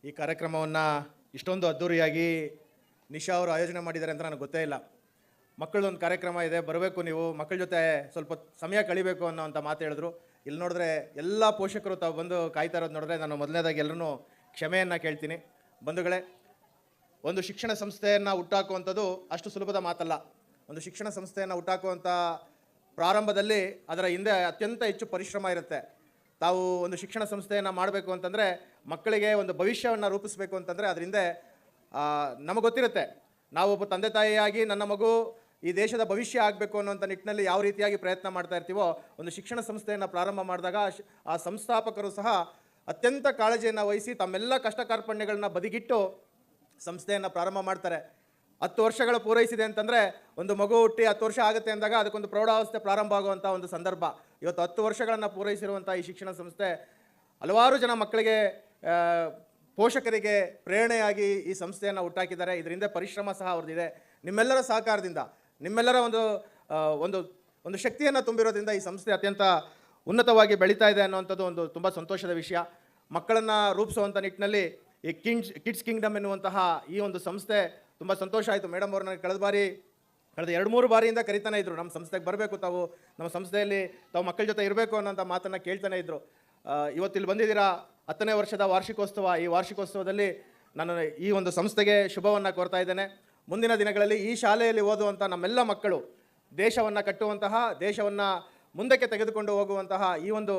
ಈ ಕಾರ್ಯಕ್ರಮವನ್ನು ಇಷ್ಟೊಂದು ಅದ್ಧೂರಿಯಾಗಿ ನಿಶಾ ಅವರು ಆಯೋಜನೆ ಮಾಡಿದ್ದಾರೆ ಅಂತ ನನಗೆ ಗೊತ್ತೇ ಇಲ್ಲ. ಮಕ್ಕಳದೊಂದು ಕಾರ್ಯಕ್ರಮ ಇದೆ, ಬರಬೇಕು ನೀವು, ಮಕ್ಕಳ ಜೊತೆ ಸ್ವಲ್ಪ ಸಮಯ ಕಳಿಬೇಕು ಅನ್ನೋವಂಥ ಮಾತು ಹೇಳಿದ್ರು. ಇಲ್ಲಿ ನೋಡಿದ್ರೆ ಎಲ್ಲ ಪೋಷಕರು ತಾವು ಬಂದು ಕಾಯ್ತಾ ಇರೋದು ನೋಡಿದ್ರೆ ನಾನು ಮೊದಲನೇದಾಗಿ ಎಲ್ಲರೂ ಕ್ಷಮೆಯನ್ನು ಕೇಳ್ತೀನಿ. ಬಂಧುಗಳೇ, ಒಂದು ಶಿಕ್ಷಣ ಸಂಸ್ಥೆಯನ್ನು ಹುಟ್ಟಾಕುವಂಥದ್ದು ಅಷ್ಟು ಸುಲಭದ ಮಾತಲ್ಲ. ಒಂದು ಶಿಕ್ಷಣ ಸಂಸ್ಥೆಯನ್ನು ಹುಟ್ಟಾಕುವಂಥ ಪ್ರಾರಂಭದಲ್ಲಿ ಅದರ ಹಿಂದೆ ಅತ್ಯಂತ ಹೆಚ್ಚು ಪರಿಶ್ರಮ ಇರುತ್ತೆ. ತಾವು ಒಂದು ಶಿಕ್ಷಣ ಸಂಸ್ಥೆಯನ್ನು ಮಾಡಬೇಕು ಅಂತಂದರೆ, ಮಕ್ಕಳಿಗೆ ಒಂದು ಭವಿಷ್ಯವನ್ನು ರೂಪಿಸಬೇಕು ಅಂತಂದರೆ ಅದರಿಂದ ನಮಗೆ ಗೊತ್ತಿರುತ್ತೆ. ನಾವು ಒಬ್ಬ ತಂದೆ ತಾಯಿಯಾಗಿ ನನ್ನ ಮಗು ಈ ದೇಶದ ಭವಿಷ್ಯ ಆಗಬೇಕು ಅನ್ನೋಂಥ ನಿಟ್ಟಿನಲ್ಲಿ ಯಾವ ರೀತಿಯಾಗಿ ಪ್ರಯತ್ನ ಮಾಡ್ತಾ ಇರ್ತೀವೋ, ಒಂದು ಶಿಕ್ಷಣ ಸಂಸ್ಥೆಯನ್ನು ಪ್ರಾರಂಭ ಮಾಡಿದಾಗ ಆ ಸಂಸ್ಥಾಪಕರು ಸಹ ಅತ್ಯಂತ ಕಾಳಜಿಯನ್ನು ವಹಿಸಿ ತಮ್ಮೆಲ್ಲ ಕಷ್ಟ ಕಾರ್ಪಣ್ಯಗಳನ್ನ ಬದಿಗಿಟ್ಟು ಸಂಸ್ಥೆಯನ್ನು ಪ್ರಾರಂಭ ಮಾಡ್ತಾರೆ. 10 ವರ್ಷಗಳು ಪೂರೈಸಿದೆ ಅಂತಂದರೆ, ಒಂದು ಮಗು ಹುಟ್ಟಿ 10 ವರ್ಷ ಆಗುತ್ತೆ ಅಂದಾಗ ಅದಕ್ಕೊಂದು ಪ್ರೌಢಾವಸ್ಥೆ ಪ್ರಾರಂಭ ಆಗುವಂಥ ಒಂದು ಸಂದರ್ಭ. ಇವತ್ತು 10 ವರ್ಷಗಳನ್ನು ಪೂರೈಸಿರುವಂಥ ಈ ಶಿಕ್ಷಣ ಸಂಸ್ಥೆ ಹಲವಾರು ಜನ ಮಕ್ಕಳಿಗೆ, ಪೋಷಕರಿಗೆ ಪ್ರೇರಣೆಯಾಗಿ ಈ ಸಂಸ್ಥೆಯನ್ನು ಹುಟ್ಟಾಕಿದ್ದಾರೆ. ಇದರಿಂದ ಪರಿಶ್ರಮ ಸಹ ಅವ್ರದ್ದಿದೆ. ನಿಮ್ಮೆಲ್ಲರ ಸಹಕಾರದಿಂದ, ನಿಮ್ಮೆಲ್ಲರ ಒಂದು ಶಕ್ತಿಯನ್ನು ತುಂಬಿರೋದ್ರಿಂದ ಈ ಸಂಸ್ಥೆ ಅತ್ಯಂತ ಉನ್ನತವಾಗಿ ಬೆಳೀತಾ ಇದೆ ಅನ್ನುವಂಥದ್ದು ಒಂದು ತುಂಬ ಸಂತೋಷದ ವಿಷಯ. ಮಕ್ಕಳನ್ನು ರೂಪಿಸುವಂಥ ನಿಟ್ಟಿನಲ್ಲಿ ಈ ಕಿಡ್ಸ್ ಕಿಂಗ್ಡಮ್ ಎನ್ನುವಂತಹ ಈ ಒಂದು ಸಂಸ್ಥೆ ತುಂಬ ಸಂತೋಷ ಆಯಿತು. ಮೇಡಮ್ ಅವ್ರನ್ನ ಕಳೆದ 2-3 ಬಾರಿಯಿಂದ ಕರಿತಾನೆ ಇದ್ದರು, ನಮ್ಮ ಸಂಸ್ಥೆಗೆ ಬರಬೇಕು, ತಾವು ನಮ್ಮ ಸಂಸ್ಥೆಯಲ್ಲಿ ತಾವು ಮಕ್ಕಳ ಜೊತೆ ಇರಬೇಕು ಅನ್ನೋಂಥ ಮಾತನ್ನು ಕೇಳ್ತಾನೆ ಇದ್ದರು. ಇವತ್ತಿಲ್ಲಿ ಬಂದಿದ್ದೀರಾ, 10ನೇ ವರ್ಷದ ವಾರ್ಷಿಕೋತ್ಸವ. ಈ ವಾರ್ಷಿಕೋತ್ಸವದಲ್ಲಿ ನಾನು ಈ ಒಂದು ಸಂಸ್ಥೆಗೆ ಶುಭವನ್ನು ಕೋರ್ತಾ ಇದ್ದೇನೆ. ಮುಂದಿನ ದಿನಗಳಲ್ಲಿ ಈ ಶಾಲೆಯಲ್ಲಿ ಓದುವಂಥ ನಮ್ಮೆಲ್ಲ ಮಕ್ಕಳು ದೇಶವನ್ನು ಕಟ್ಟುವಂತಹ, ದೇಶವನ್ನು ಮುಂದಕ್ಕೆ ತೆಗೆದುಕೊಂಡು ಹೋಗುವಂತಹ ಈ ಒಂದು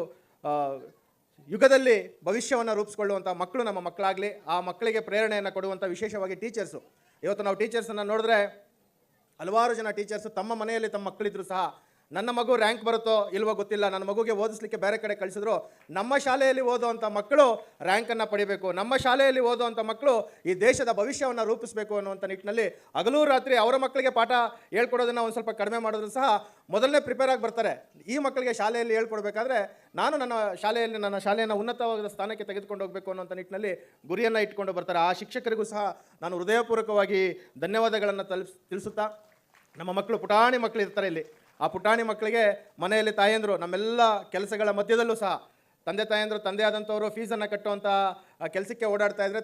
ಯುಗದಲ್ಲಿ ಭವಿಷ್ಯವನ್ನು ರೂಪಿಸ್ಕೊಳ್ಳುವಂಥ ಮಕ್ಕಳು ನಮ್ಮ ಮಕ್ಕಳಾಗಲಿ. ಆ ಮಕ್ಕಳಿಗೆ ಪ್ರೇರಣೆಯನ್ನು ಕೊಡುವಂಥ ವಿಶೇಷವಾಗಿ ಟೀಚರ್ಸು. ಇವತ್ತು ನಾವು ಟೀಚರ್ಸನ್ನು ನೋಡಿದ್ರೆ ಹಲವಾರು ಜನ ಟೀಚರ್ಸು ತಮ್ಮ ಮನೆಯಲ್ಲಿ ತಮ್ಮ ಮಕ್ಕಳಿದ್ರು ಸಹ, ನನ್ನ ಮಗು ರ್ಯಾಂಕ್ ಬರುತ್ತೋ ಇಲ್ವೋ ಗೊತ್ತಿಲ್ಲ, ನನ್ನ ಮಗುಗೆ ಓದಿಸ್ಲಿಕ್ಕೆ ಬೇರೆ ಕಡೆ ಕಳಿಸಿದ್ರು, ನಮ್ಮ ಶಾಲೆಯಲ್ಲಿ ಓದುವಂಥ ಮಕ್ಕಳು ರ್ಯಾಂಕನ್ನು ಪಡಿಬೇಕು, ನಮ್ಮ ಶಾಲೆಯಲ್ಲಿ ಓದುವಂಥ ಮಕ್ಕಳು ಈ ದೇಶದ ಭವಿಷ್ಯವನ್ನು ರೂಪಿಸಬೇಕು ಅನ್ನುವಂಥ ನಿಟ್ಟಿನಲ್ಲಿ ಹಗಲು ರಾತ್ರಿ ಅವರ ಮಕ್ಕಳಿಗೆ ಪಾಠ ಹೇಳ್ಕೊಡೋದನ್ನು ಒಂದು ಸ್ವಲ್ಪ ಕಡಿಮೆ ಮಾಡಿದ್ರು ಸಹ ಮೊದಲನೇ ಪ್ರಿಪೇರ್ ಆಗಿ ಬರ್ತಾರೆ. ಈ ಮಕ್ಕಳಿಗೆ ಶಾಲೆಯಲ್ಲಿ ಹೇಳ್ಕೊಡ್ಬೇಕಾದ್ರೆ ನಾನು ನನ್ನ ಶಾಲೆಯನ್ನು ಉನ್ನತವಾದ ಸ್ಥಾನಕ್ಕೆ ತೆಗೆದುಕೊಂಡು ಹೋಗಬೇಕು ಅನ್ನೋಂಥ ನಿಟ್ಟಿನಲ್ಲಿ ಗುರಿಯನ್ನು ಇಟ್ಕೊಂಡು ಬರ್ತಾರೆ. ಆ ಶಿಕ್ಷಕರಿಗೂ ಸಹ ನಾನು ಹೃದಯಪೂರ್ವಕವಾಗಿ ಧನ್ಯವಾದಗಳನ್ನು ತಿಳಿಸುತ್ತಾ, ನಮ್ಮ ಮಕ್ಕಳು ಪುಟಾಣಿ ಮಕ್ಕಳು ಇರ್ತಾರೆ ಇಲ್ಲಿ, ಆ ಪುಟಾಣಿ ಮಕ್ಕಳಿಗೆ ಮನೆಯಲ್ಲಿ ತಾಯಂದರು ನಮ್ಮೆಲ್ಲ ಕೆಲಸಗಳ ಮಧ್ಯದಲ್ಲೂ ಸಹ ತಂದೆ ಆದಂಥವರು ಫೀಸನ್ನು ಕಟ್ಟುವಂಥ ಕೆಲಸಕ್ಕೆ ಓಡಾಡ್ತಾ ಇದ್ದರೆ,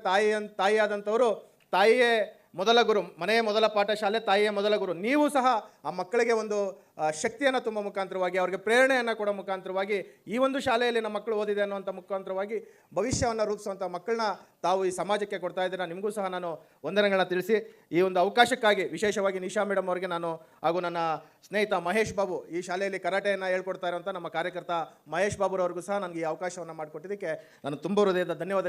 ತಾಯಿ ಆದಂಥವರು ತಾಯಿಯೇ ಮೊದಲ ಗುರು, ಮನೆಯ ಮೊದಲ ಪಾಠಶಾಲೆ, ತಾಯಿಯೇ ಮೊದಲ ಗುರು. ನೀವು ಸಹ ಆ ಮಕ್ಕಳಿಗೆ ಒಂದು ಶಕ್ತಿಯನ್ನು ತುಂಬ ಮುಖಾಂತರವಾಗಿ, ಅವರಿಗೆ ಪ್ರೇರಣೆಯನ್ನು ಕೊಡೋ ಮುಖಾಂತರವಾಗಿ, ಈ ಒಂದು ಶಾಲೆಯಲ್ಲಿ ನಮ್ಮ ಮಕ್ಕಳು ಓದಿದೆ ಅನ್ನುವಂಥ ಮುಖಾಂತರವಾಗಿ ಭವಿಷ್ಯವನ್ನು ರೂಪಿಸುವಂಥ ಮಕ್ಕಳನ್ನ ತಾವು ಈ ಸಮಾಜಕ್ಕೆ ಕೊಡ್ತಾ ಇದ್ದೀರಾ. ನಿಮಗೂ ಸಹ ನಾನು ವಂದನೆಗಳನ್ನ ತಿಳಿಸಿ, ಈ ಒಂದು ಅವಕಾಶಕ್ಕಾಗಿ ವಿಶೇಷವಾಗಿ ನಿಶಾ ಮೇಡಮ್ ಅವರಿಗೆ ನಾನು ಹಾಗೂ ನನ್ನ ಸ್ನೇಹಿತ ಮಹೇಶ್ ಬಾಬು, ಈ ಶಾಲೆಯಲ್ಲಿ ಕರಾಟೆಯನ್ನು ಹೇಳ್ಕೊಡ್ತಾ ಇರೋಂಥ ನಮ್ಮ ಕಾರ್ಯಕರ್ತ ಮಹೇಶ್ ಬಾಬುರವ್ರಿಗೂ ಸಹ ನನಗೆ ಈ ಅವಕಾಶವನ್ನು ಮಾಡಿಕೊಟ್ಟಿದ್ದಕ್ಕೆ ನಾನು ತುಂಬ ಹೃದಯದ ಧನ್ಯವಾದ.